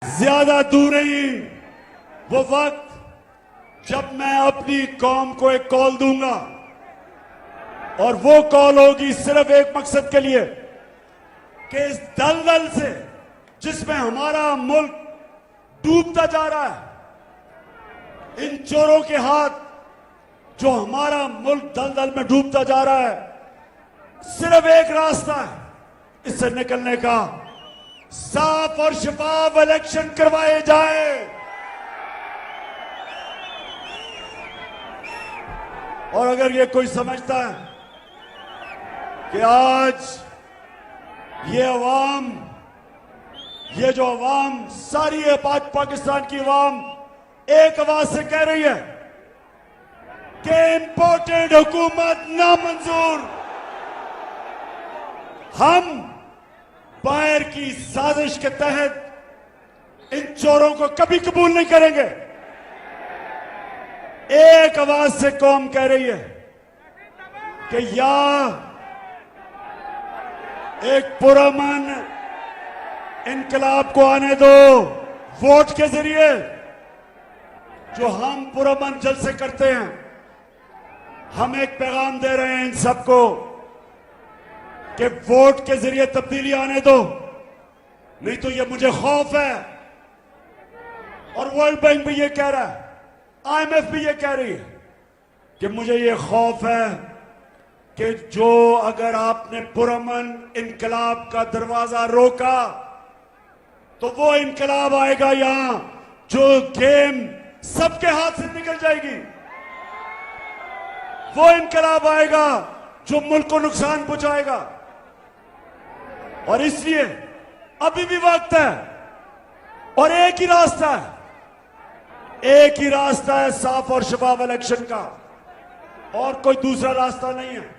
ज्यादा दूर नहीं वो वक्त जब मैं अपनी कौम को एक कॉल दूंगा और वो कॉल होगी सिर्फ एक मकसद के लिए कि इस दलदल से जिसमें हमारा मुल्क डूबता जा रहा है, इन चोरों के हाथ जो हमारा मुल्क दलदल में डूबता जा रहा है, सिर्फ एक रास्ता है इससे निकलने का। साफ और शफाफ इलेक्शन करवाए जाए और अगर ये कोई समझता है कि आज ये जो अवाम सारी है पाकिस्तान की अवाम एक आवाज से कह रही है कि इंपोर्टेड हुकूमत नामंजूर, हम बाहर की साजिश के तहत इन चोरों को कभी कबूल नहीं करेंगे। एक आवाज से कौम कह रही है कि या एक पुरअमन इनकलाब को आने दो वोट के जरिए, जो हम पुरअमन जलसे करते हैं। हम एक पैगाम दे रहे हैं इन सबको कि वोट के जरिए तब्दीली आने दो, नहीं तो ये मुझे खौफ है। और वर्ल्ड बैंक भी ये कह रहा है, IMF भी ये कह रही है कि मुझे ये खौफ है कि जो अगर आपने पुरअमन इनकलाब का दरवाजा रोका तो वो इनकलाब आएगा यहां जो गेम सबके हाथ से निकल जाएगी। वो इनकलाब आएगा जो मुल्क को नुकसान पहुंचाएगा। और इसलिए अभी भी वक्त है और एक ही रास्ता है, एक ही रास्ता है साफ और शफाफ इलेक्शन का, और कोई दूसरा रास्ता नहीं है।